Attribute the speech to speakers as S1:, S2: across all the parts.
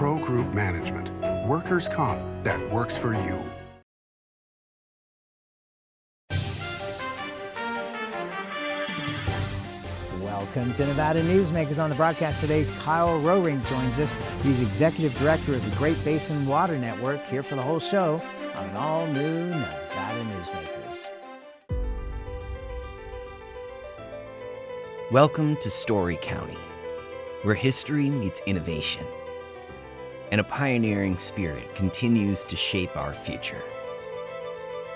S1: Pro Group Management. Workers' comp that works for you.
S2: Welcome to Nevada Newsmakers. On the broadcast today, Kyle Roerink joins us. He's Executive Director of the Great Basin Water Network, here for the whole show on an all-new Nevada Newsmakers.
S3: Welcome to Story County, where history meets innovation, and a pioneering spirit continues to shape our future.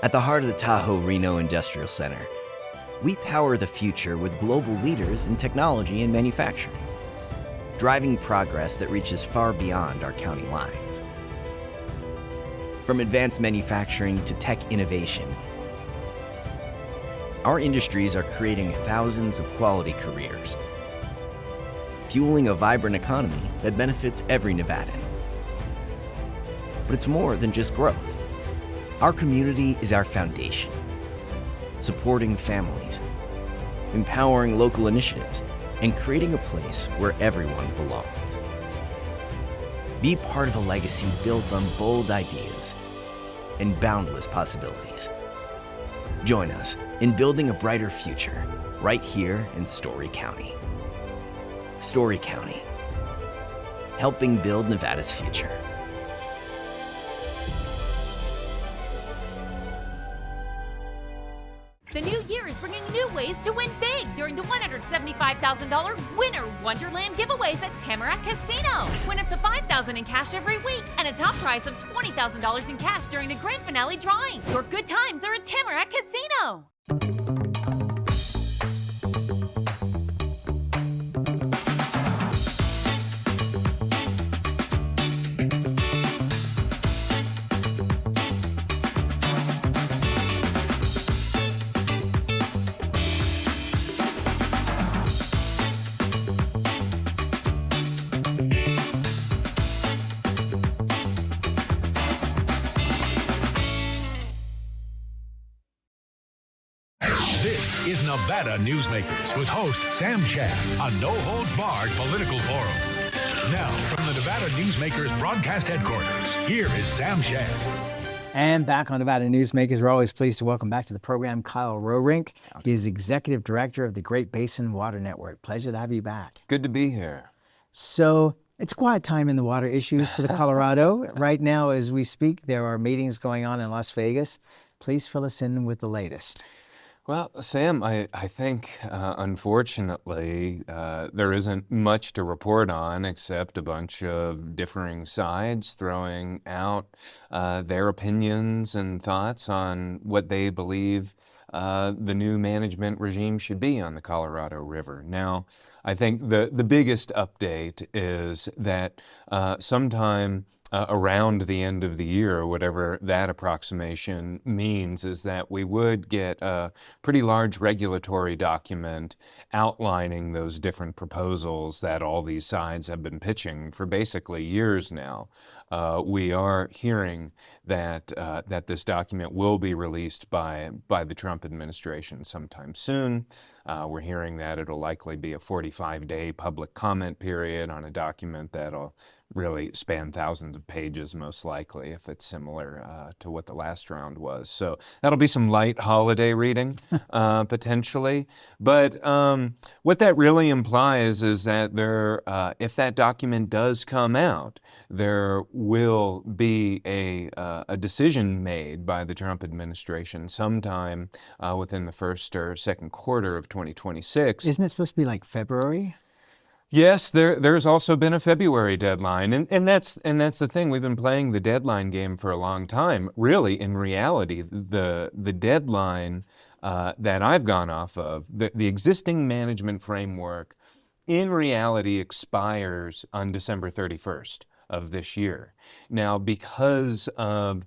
S3: At the heart of the Tahoe Reno Industrial Center, we power the future with global leaders in technology and manufacturing, driving progress that reaches far beyond our county lines. From advanced manufacturing to tech innovation, our industries are creating thousands of quality careers, fueling a vibrant economy that benefits every Nevadan. But it's more than just growth. Our community is our foundation, supporting families, empowering local initiatives, and creating a place where everyone belongs. Be part of a legacy built on bold ideas and boundless possibilities. Join us in building a brighter future right here in Story County. Story County, helping build Nevada's future.
S4: The new year is bringing new ways to win big during the $175,000 Winter Wonderland giveaways at Tamarack Casino. Win up to $5,000 in cash every week and a top prize of $20,000 in cash during the grand finale drawing. Your good times are at Tamarack Casino.
S5: This is Nevada Newsmakers with host Sam Shad, a no-holds-barred political forum. Now, from the Nevada Newsmakers broadcast headquarters, here is Sam Shad.
S2: And back on Nevada Newsmakers, we're always pleased to welcome back to the program Kyle Roerink. He is Executive Director of the Great Basin Water Network. Pleasure to have you back.
S6: Good to be here.
S2: So it's quiet time in the water issues for the Colorado. Right now, as we speak, there are meetings going on in Las Vegas. Please fill us in with the latest.
S6: Well, Sam, I think, unfortunately, there isn't much to report on except a bunch of differing sides throwing out their opinions and thoughts on what they believe the new management regime should be on the Colorado River. Now, I think the biggest update is that sometime around the end of the year, whatever that approximation means, is that we would get a pretty large regulatory document outlining those different proposals that all these sides have been pitching for basically years now. We are hearing that this document will be released by the Trump administration sometime soon. We're hearing that it'll likely be a 45-day public comment period on a document that'll really span thousands of pages, most likely, if it's similar to what the last round was. So that'll be some light holiday reading, potentially. But what that really implies is that there, if that document does come out, there will be a decision made by the Trump administration sometime within the first or second quarter of 2026.
S2: Isn't it supposed to be like February?
S6: Yes, there's also been a February deadline, and that's the thing. We've been playing the deadline game for a long time. Really, in reality, the deadline that I've gone off of, the existing management framework, in reality expires on December 31st of this year. Now, because of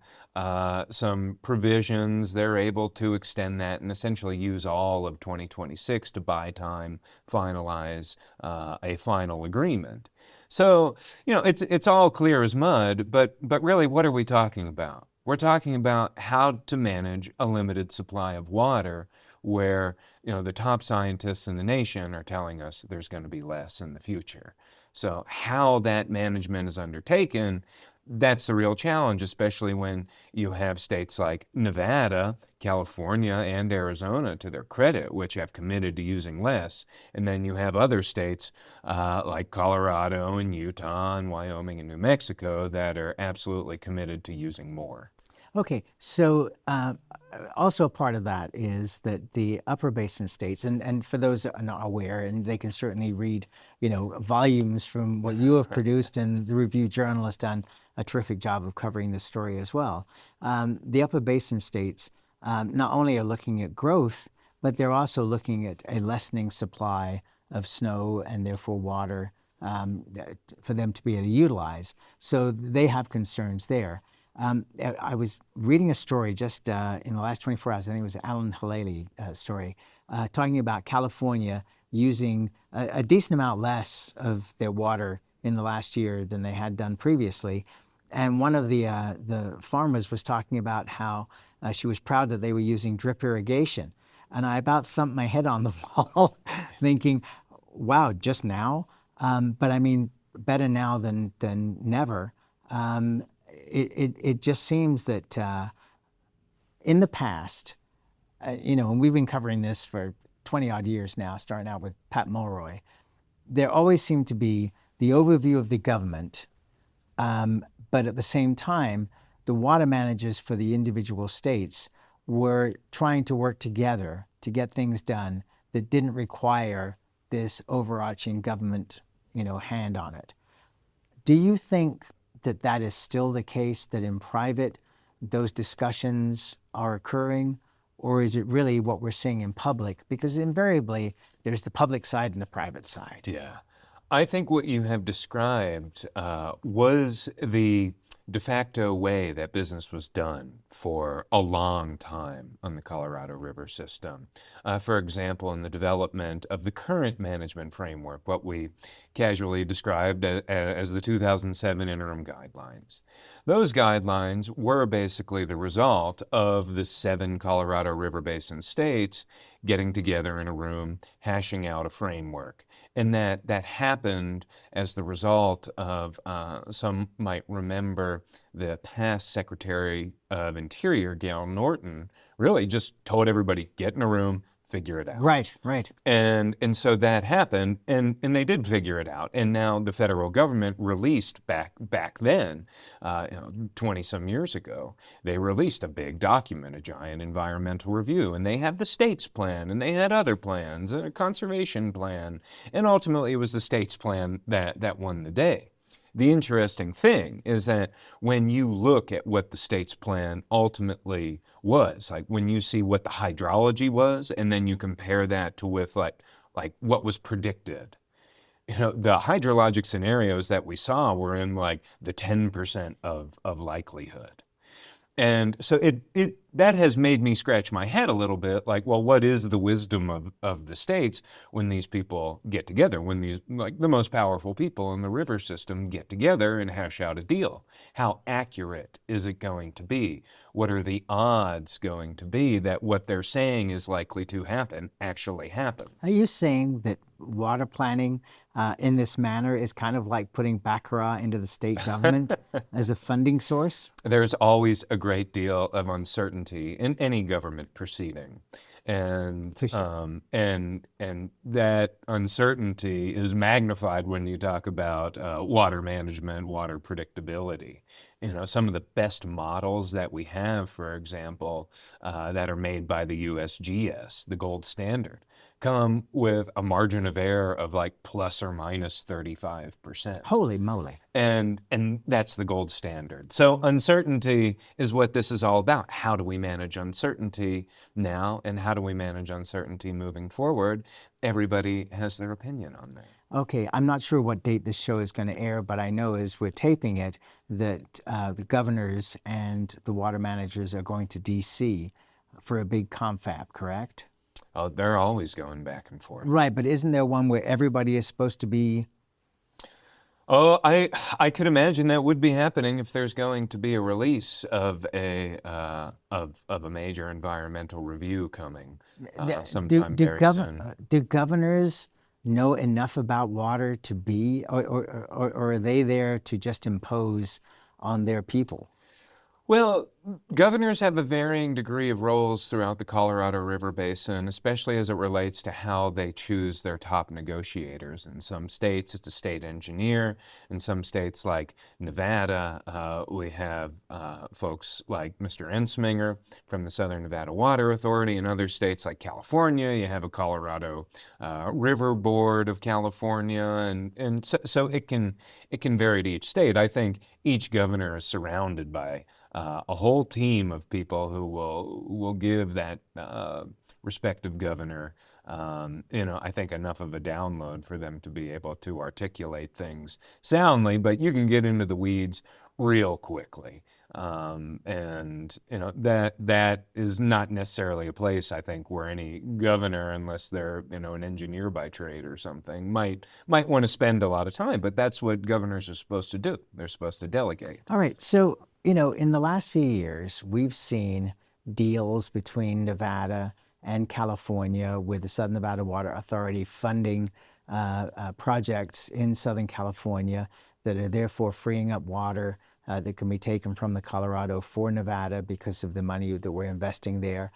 S6: some provisions, they're able to extend that and essentially use all of 2026 to buy time, finalize a final agreement. So, it's all clear as mud, but really, what are we talking about? We're talking about how to manage a limited supply of water where, the top scientists in the nation are telling us there's going to be less in the future. So how that management is undertaken, that's the real challenge, especially when you have states like Nevada, California, and Arizona, to their credit, which have committed to using less. And then you have other states like Colorado and Utah and Wyoming and New Mexico that are absolutely committed to using more.
S2: Okay, so also a part of that is that the upper basin states, and for those that are not aware, and they can certainly read, volumes from what you have produced, and the Review Journal has done a terrific job of covering this story as well. The upper basin states not only are looking at growth, but they're also looking at a lessening supply of snow and therefore water for them to be able to utilize. So they have concerns there. I was reading a story just in the last 24 hours, I think it was Alan Halali story, talking about California using a decent amount less of their water in the last year than they had done previously. And one of the farmers was talking about how she was proud that they were using drip irrigation. And I about thumped my head on the wall thinking, wow, just now? But I mean, better now than never. It just seems that in the past, and we've been covering this for 20 odd years now, starting out with Pat Mulroy, there always seemed to be the overview of the government, but at the same time, the water managers for the individual states were trying to work together to get things done that didn't require this overarching government, hand on it. Do you think that is still the case, that in private those discussions are occurring, or is it really what we're seeing in public? Because invariably there's the public side and the private side.
S6: Yeah. I think what you have described was the de facto way that business was done for a long time on the Colorado River system. For example, in the development of the current management framework, what we casually described as the 2007 interim guidelines. Those guidelines were basically the result of the 7 Colorado River Basin states getting together in a room, hashing out a framework. And that happened as the result of, some might remember, the past Secretary of Interior, Gail Norton, really just told everybody, get in a room, figure it out.
S2: Right.
S6: And so that happened, and they did figure it out. And now the federal government released back then, 20-some years ago, they released a big document, a giant environmental review, and they had the state's plan, and they had other plans, and a conservation plan, and ultimately it was the state's plan that won the day. The interesting thing is that when you look at what the state's plan ultimately was, like when you see what the hydrology was, and then you compare that to with like what was predicted, the hydrologic scenarios that we saw were in like the 10% of likelihood. And so that has made me scratch my head a little bit, like, well, what is the wisdom of the states when these people get together, when these, like, the most powerful people in the river system get together and hash out a deal? How accurate is it going to be? What are the odds going to be that what they're saying is likely to happen actually happens?
S2: Are you saying that water planning in this manner is kind of like putting baccarat into the state government as a funding source?
S6: There's always a great deal of uncertainty in any government proceeding. And that uncertainty is magnified when you talk about water management, water predictability. Some of the best models that we have, for example, that are made by the USGS, the gold standard, come with a margin of error of like plus or minus 35%.
S2: Holy moly.
S6: And that's the gold standard. So uncertainty is what this is all about. How do we manage uncertainty now, and how do we manage uncertainty moving forward? Everybody has their opinion on that.
S2: Okay, I'm not sure what date this show is going to air, but I know as we're taping it that the governors and the water managers are going to D.C. for a big confab, correct?
S6: Oh, they're always going back and forth.
S2: Right, but isn't there one where everybody is supposed to be?
S6: Oh, I could imagine that would be happening if there's going to be a release of a major environmental review coming sometime very soon.
S2: Do governors know enough about water to be, or are they there to just impose on their people?
S6: Well, governors have a varying degree of roles throughout the Colorado River Basin, especially as it relates to how they choose their top negotiators. In some states, it's a state engineer. In some states, like Nevada, we have folks like Mr. Ensminger from the Southern Nevada Water Authority. In other states, like California, you have a Colorado River Board of California, and so it can vary to each state. I think each governor is surrounded by a whole team of people who will give that respective governor, I think enough of a download for them to be able to articulate things soundly, but you can get into the weeds real quickly. That is not necessarily a place, I think, where any governor, unless they're, an engineer by trade or something, might want to spend a lot of time, but that's what governors are supposed to do. They're supposed to delegate.
S2: All right, so, in the last few years, we've seen deals between Nevada and California with the Southern Nevada Water Authority funding projects in Southern California that are therefore freeing up water that can be taken from the Colorado for Nevada because of the money that we're investing there.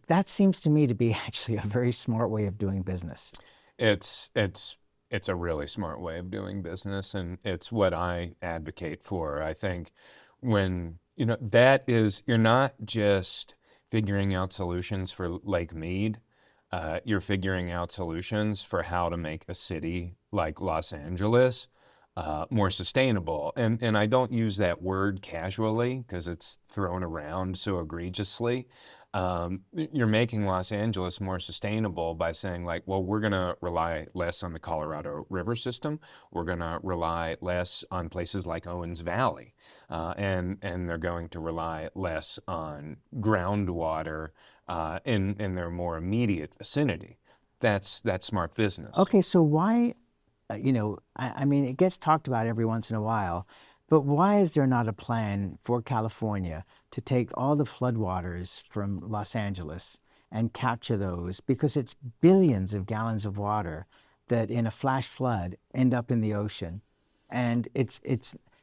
S2: That seems to me to be actually a very smart way of doing business.
S6: It's a really smart way of doing business, and it's what I advocate for. I think when, that is, you're not just figuring out solutions for Lake Mead, you're figuring out solutions for how to make a city like Los Angeles more sustainable. And I don't use that word casually because it's thrown around so egregiously. You're making Los Angeles more sustainable by saying, like, well, we're going to rely less on the Colorado River system. We're going to rely less on places like Owens Valley. And they're going to rely less on groundwater in their more immediate vicinity. That's smart business.
S2: Okay, so why, I mean, it gets talked about every once in a while, but why is there not a plan for California to take all the floodwaters from Los Angeles and capture those? Because it's billions of gallons of water that in a flash flood end up in the ocean. And it's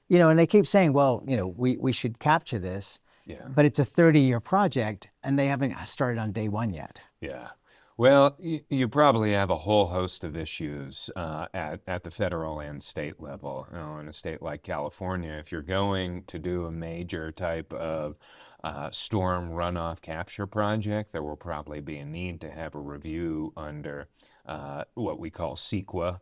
S2: and they keep saying, well, we should capture this, but it's a 30-year project and they haven't started on day one yet.
S6: Yeah. Well, you probably have a whole host of issues at the federal and state level. In a state like California, if you're going to do a major type of storm runoff capture project, there will probably be a need to have a review under what we call CEQA,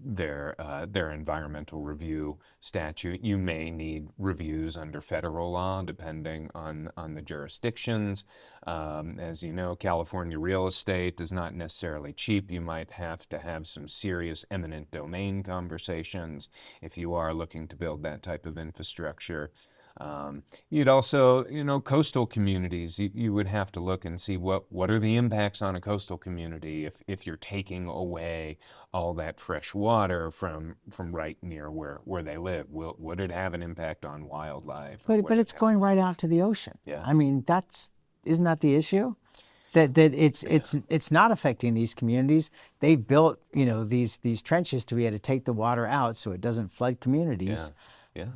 S6: their environmental review statute. You may need reviews under federal law, depending on the jurisdictions. As you know, California real estate is not necessarily cheap. You might have to have some serious eminent domain conversations if you are looking to build that type of infrastructure. You'd also, coastal communities, you would have to look and see what are the impacts on a coastal community if you're taking away all that fresh water from right near where they live. Would it have an impact on wildlife?
S2: But it's going right out to the ocean.
S6: Yeah.
S2: I mean, isn't that the issue? That it's not affecting these communities. They've built, these trenches to be able to take the water out so it doesn't flood communities.
S6: Yeah.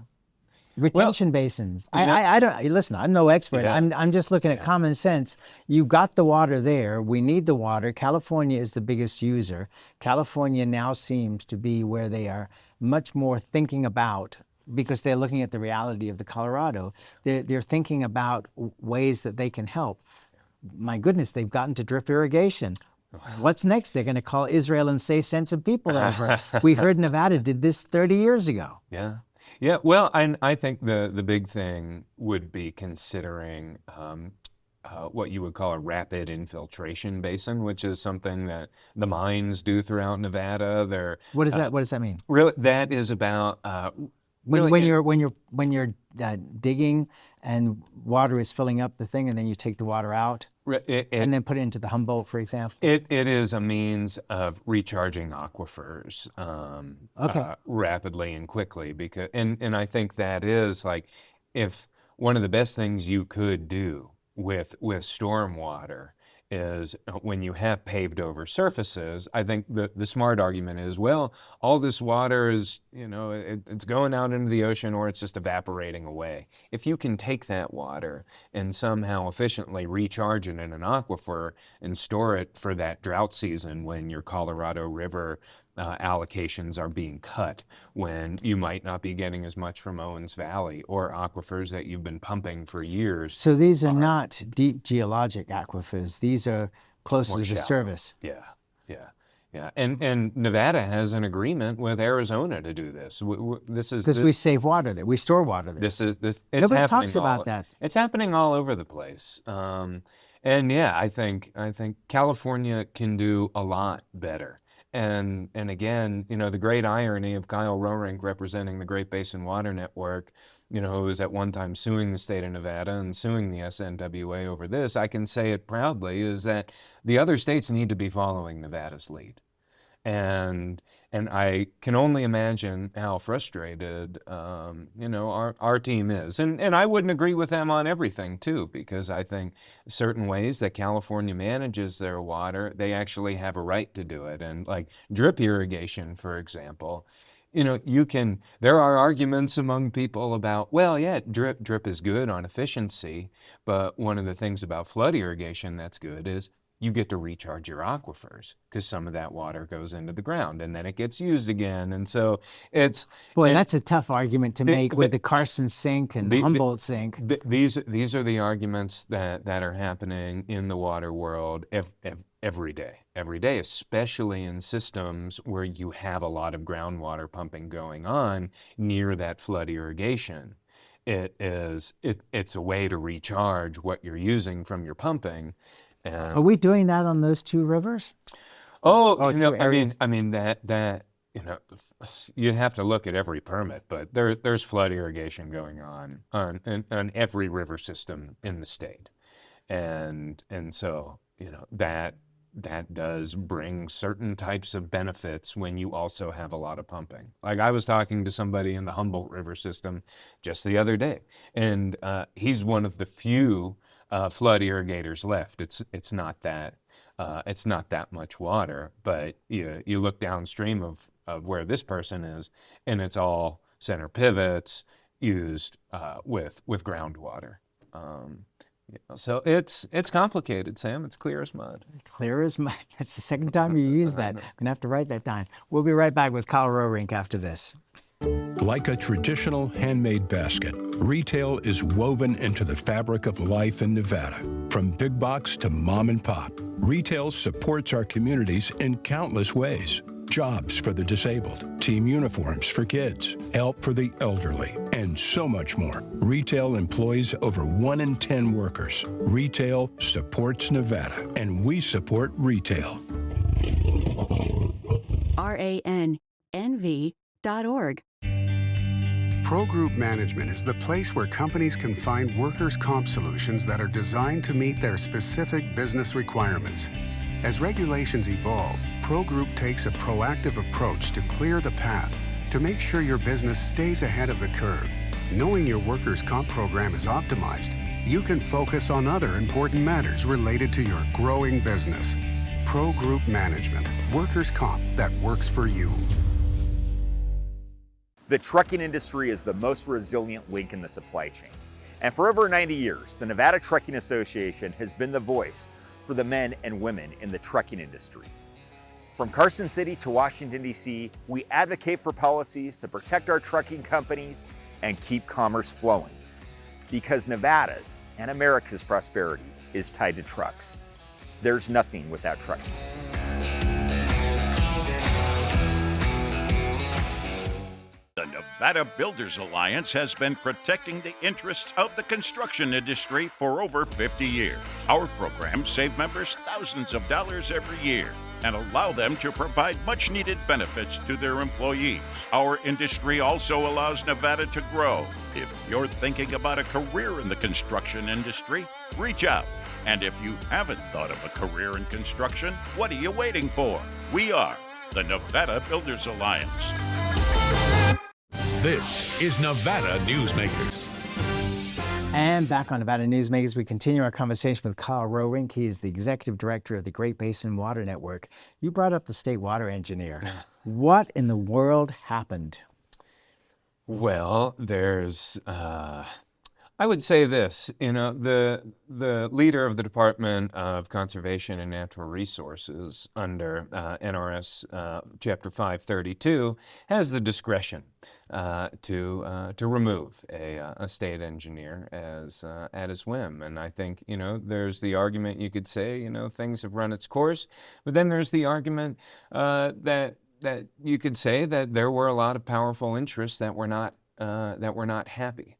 S2: Retention basins. I don't listen. I'm no expert.
S6: Yeah.
S2: I'm just looking at common sense. You got the water there. We need the water. California is the biggest user. California now seems to be where they are much more thinking about, because they're looking at the reality of the Colorado. They're thinking about ways that they can help. My goodness, they've gotten to drip irrigation. What's next? They're going to call Israel and say, send some people over. We heard Nevada did this 30 years ago.
S6: Yeah, well, I think the big thing would be considering what you would call a rapid infiltration basin, which is something that the mines do throughout Nevada.
S2: What does that mean?
S6: Really, that is about
S2: when you're digging and water is filling up the thing, and then you take the water out. And then put it into the Humboldt, for example?
S6: It is a means of recharging aquifers rapidly and quickly, because and I think that is like, if one of the best things you could do with stormwater is when you have paved over surfaces, I think the smart argument is, well, all this water is, it's going out into the ocean or it's just evaporating away. If you can take that water and somehow efficiently recharge it in an aquifer and store it for that drought season when your Colorado River allocations are being cut, when you might not be getting as much from Owens Valley or aquifers that you've been pumping for years.
S2: So these are not deep geologic aquifers. These are closer to the
S6: shallow.
S2: surface.
S6: Yeah. And Nevada has an agreement with Arizona to do this. This is
S2: Because we save water there. We store water there.
S6: It's
S2: Nobody
S6: happening
S2: talks about that.
S6: It's happening all over the place. And yeah, I think California can do a lot better. And again, the great irony of Kyle Roerink representing the Great Basin Water Network, who was at one time suing the state of Nevada and suing the SNWA over this, I can say it proudly, is that the other states need to be following Nevada's lead. And I can only imagine how frustrated, our team is. And I wouldn't agree with them on everything, too, because I think certain ways that California manages their water, they actually have a right to do it. And like drip irrigation, for example, there are arguments among people about, well, yeah, drip is good on efficiency, but one of the things about flood irrigation that's good is you get to recharge your aquifers because some of that water goes into the ground and then it gets used again. And so
S2: that's a tough argument to make with the Carson sink and the Humboldt sink.
S6: These are the arguments that are happening in the water world every day, especially in systems where you have a lot of groundwater pumping going on near that flood irrigation. It's a way to recharge what you're using from your pumping.
S2: Are we doing that on those two rivers?
S6: That you'd have to look at every permit, but there's flood irrigation going on every river system in the state, and so that does bring certain types of benefits when you also have a lot of pumping. Like I was talking to somebody in the Humboldt River system just the other day, and he's one of the few flood irrigators left. It's not that much water, but you look downstream of where this person is, and it's all center pivots used with groundwater. So it's complicated, Sam. It's clear as mud.
S2: Clear as mud. That's the second time you used that. I'm gonna have to write that down. We'll be right back with Kyle Roerink after this.
S7: Like a traditional handmade basket, retail is woven into the fabric of life in Nevada. From big box to mom and pop, retail supports our communities in countless ways. Jobs for the disabled, team uniforms for kids, help for the elderly, and so much more. Retail employs over 1 in 10 workers. Retail supports Nevada, and we support retail.
S8: RANNV.org.
S1: Pro Group Management is the place where companies can find workers' comp solutions that are designed to meet their specific business requirements. As regulations evolve, Pro Group takes a proactive approach to clear the path to make sure your business stays ahead of the curve. Knowing your workers' comp program is optimized, you can focus on other important matters related to your growing business. Pro Group Management, workers' comp that works for you.
S9: The trucking industry is the most resilient link in the supply chain. And for over 90 years, the Nevada Trucking Association has been the voice for the men and women in the trucking industry. From Carson City to Washington, D.C., we advocate for policies to protect our trucking companies and keep commerce flowing. Because Nevada's and America's prosperity is tied to trucks. There's nothing without trucking.
S10: The Nevada Builders Alliance has been protecting the interests of the construction industry for over 50 years. Our programs save members thousands of dollars every year and allow them to provide much-needed benefits to their employees. Our industry also allows Nevada to grow. If you're thinking about a career in the construction industry, reach out. And if you haven't thought of a career in construction, what are you waiting for? We are the Nevada Builders Alliance.
S5: This is Nevada Newsmakers.
S2: And back on Nevada Newsmakers, we continue our conversation with Kyle Roerink. He is the executive director of the Great Basin Water Network. You brought up the state water engineer. What in the world happened?
S6: Well, there's, I would say this, the leader of the Department of Conservation and Natural Resources under NRS Chapter 532 has the discretion to remove a state engineer at his whim. And I think, there's the argument you could say, things have run its course, but then there's the argument that you could say that there were a lot of powerful interests that were not happy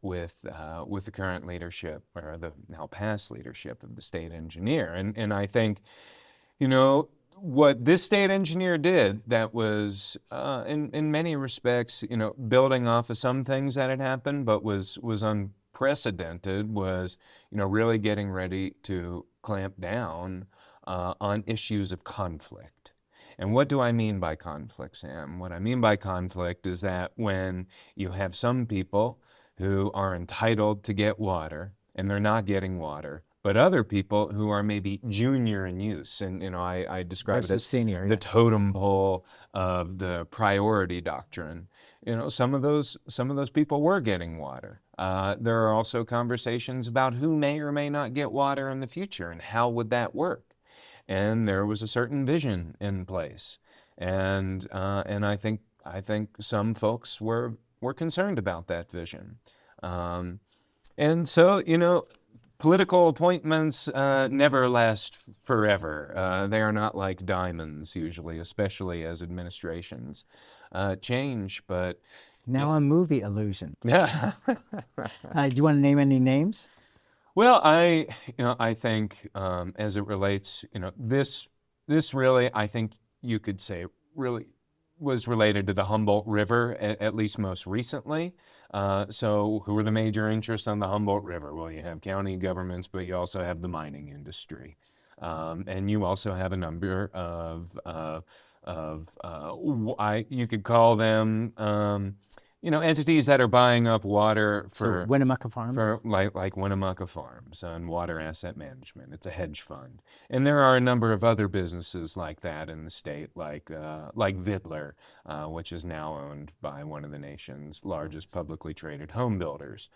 S6: with the current leadership, or the now past leadership of the state engineer. And I think, what this state engineer did that was in many respects, building off of some things that had happened, but was unprecedented, was really getting ready to clamp down on issues of conflict. And what do I mean by conflict, Sam? What I mean by conflict is that when you have some people who are entitled to get water and they're not getting water, but other people who are maybe junior in use, and I describe it as
S2: senior,
S6: the totem pole of the priority doctrine. Some of those people were getting water. There are also conversations about who may or may not get water in the future and how would that work. And there was a certain vision in place, and I think some folks were concerned about that vision, and so political appointments never last forever. They are not like diamonds usually, especially as administrations change. But
S2: now a movie illusion.
S6: Yeah.
S2: Do you want to name any names?
S6: Well, I think as it relates, this really, I think you could say, really was related to the Humboldt River, at least most recently. So who are the major interests on the Humboldt River? Well, you have county governments, but you also have the mining industry. And you also have a number of you could call them, entities that are buying up water for
S2: Winnemucca Farms,
S6: for like Winnemucca Farms and Water Asset Management. It's a hedge fund, and there are a number of other businesses like that in the state, like Vidler, which is now owned by one of the nation's largest publicly traded home builders.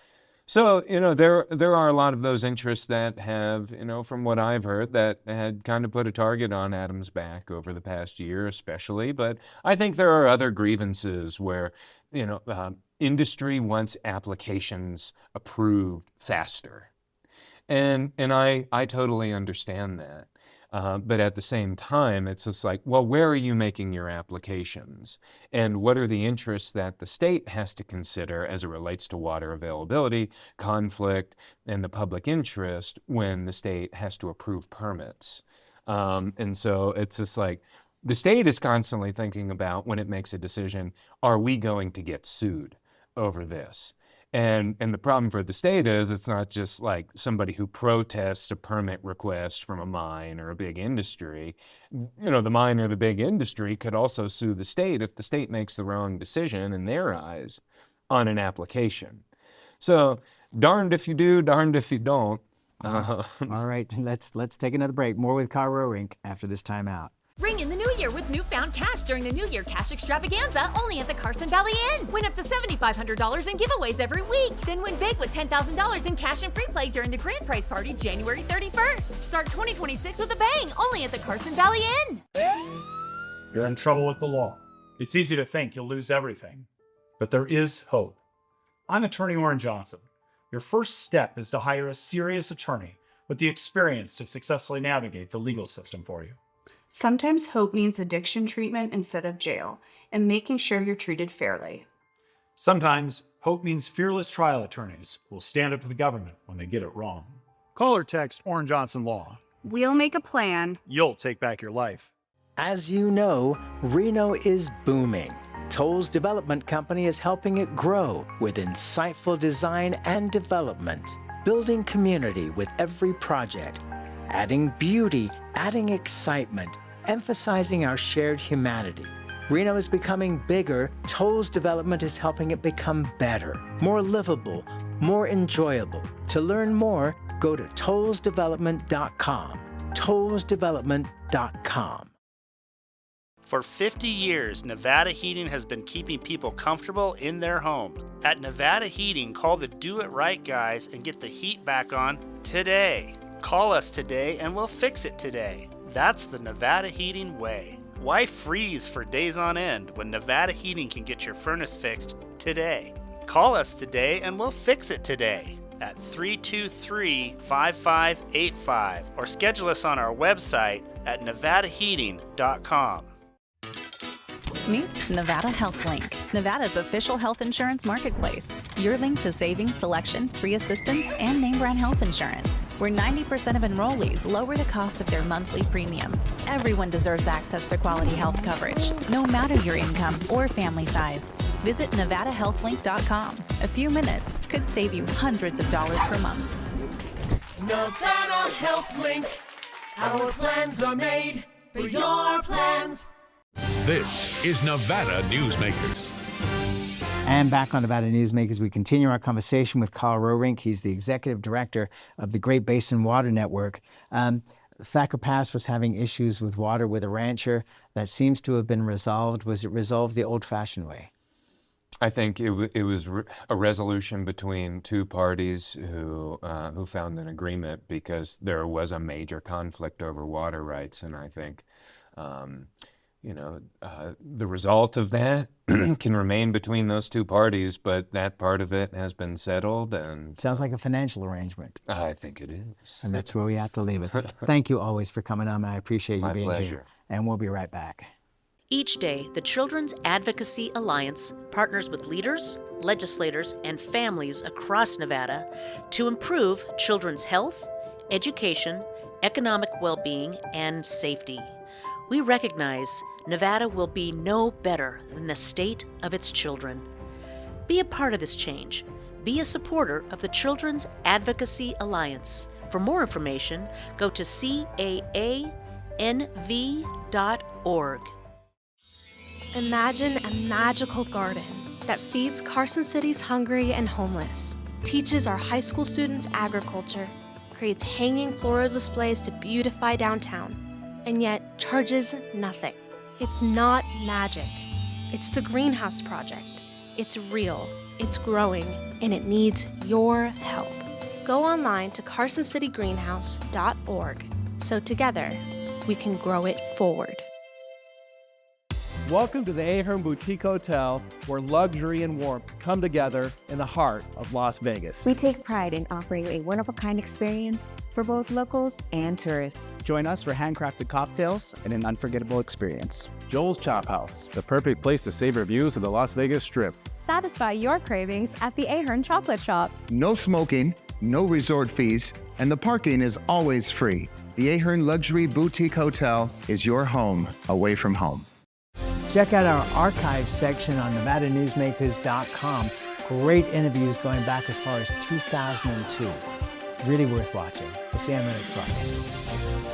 S6: So, there are a lot of those interests that have, from what I've heard, that had kind of put a target on Adams' back over the past year especially. But I think there are other grievances where, industry wants applications approved faster. And I totally understand that. But at the same time, it's just like, well, where are you making your applications? And what are the interests that the state has to consider as it relates to water availability, conflict, and the public interest when the state has to approve permits? And so it's just like, the state is constantly thinking about, when it makes a decision, are we going to get sued over this? And the problem for the state is it's not just like somebody who protests a permit request from a mine or a big industry. The mine or the big industry could also sue the state if the state makes the wrong decision in their eyes on an application. So darned if you do, darned if you don't.
S2: All right, let's take another break. More with Kyle Roerink after this time out.
S4: Ring in the new year with newfound cash during the New Year Cash Extravaganza only at the Carson Valley Inn. Win up to $7,500 in giveaways every week. Then win big with $10,000 in cash and free play during the grand prize party January 31st. Start 2026 with a bang only at the Carson Valley Inn.
S8: You're in trouble with the law. It's easy to think you'll lose everything, but there is hope. I'm attorney Orrin Johnson. Your first step is to hire a serious attorney with the experience to successfully navigate the legal system for you.
S11: Sometimes hope means addiction treatment instead of jail, and making sure you're treated fairly.
S8: Sometimes hope means fearless trial attorneys who will stand up to the government when they get it wrong. Call or text Orrin Johnson Law.
S11: We'll make a plan.
S8: You'll take back your life.
S2: As you know, Reno is booming. Toll's development company is helping it grow with insightful design and development, building community with every project, adding beauty, adding excitement, emphasizing our shared humanity. Reno is becoming bigger. Toll's development is helping it become better, more livable, more enjoyable. To learn more, go to tollsdevelopment.com. tollsdevelopment.com.
S12: For 50 years, Nevada Heating has been keeping people comfortable in their homes. At Nevada Heating, call the Do It Right guys and get the heat back on today. Call us today and we'll fix it today. That's the Nevada Heating way. Why freeze for days on end when Nevada Heating can get your furnace fixed today? Call us today and we'll fix it today at 323-5585 or schedule us on our website at nevadaheating.com.
S13: Meet Nevada Health Link, Nevada's official health insurance marketplace. Your link to savings, selection, free assistance, and name brand health insurance, where 90% of enrollees lower the cost of their monthly premium. Everyone deserves access to quality health coverage, no matter your income or family size. Visit NevadaHealthLink.com. A few minutes could save you hundreds of dollars per month.
S14: Nevada Health Link. Our plans are made for your plans.
S5: This is Nevada Newsmakers.
S2: And back on Nevada Newsmakers, we continue our conversation with Kyle Roerink. He's the executive director of the Great Basin Water Network. Thacker Pass was having issues with water with a rancher. That seems to have been resolved. Was it resolved the old-fashioned way?
S6: I think it was a resolution between two parties who found an agreement because there was a major conflict over water rights, and I think the result of that can remain between those two parties, but that part of it has been settled. And
S2: sounds like a financial arrangement.
S6: I think it is.
S2: And that's where we have to leave it. Thank you always for coming on. I appreciate you being
S6: pleasure.
S2: here. And we'll be right back.
S15: Each day, the Children's Advocacy Alliance partners with leaders, legislators, and families across Nevada to improve children's health, education, economic well-being, and safety. We recognize Nevada will be no better than the state of its children. Be a part of this change. Be a supporter of the Children's Advocacy Alliance. For more information, go to caanv.org.
S16: Imagine a magical garden that feeds Carson City's hungry and homeless, teaches our high school students agriculture, creates hanging floral displays to beautify downtown, and yet charges nothing. It's not magic. It's the Greenhouse Project. It's real, it's growing, and it needs your help. Go online to carsоncitygreenhouse.org so together we can grow it forward.
S17: Welcome to the Ahern Boutique Hotel, where luxury and warmth come together in the heart of Las Vegas.
S18: We take pride in offering a one-of-a-kind experience for both locals and tourists.
S19: Join us for handcrafted cocktails and an unforgettable experience. Joel's Chop House, the perfect place to savor views of the Las Vegas Strip.
S20: Satisfy your cravings at the Ahern Chocolate Shop.
S21: No smoking, no resort fees, and the parking is always free. The Ahern Luxury Boutique Hotel is your home away from home.
S2: Check out our archives section on NevadaNewsmakers.com. Great interviews going back as far as 2002. Really worth watching. We'll see you on the next broadcast.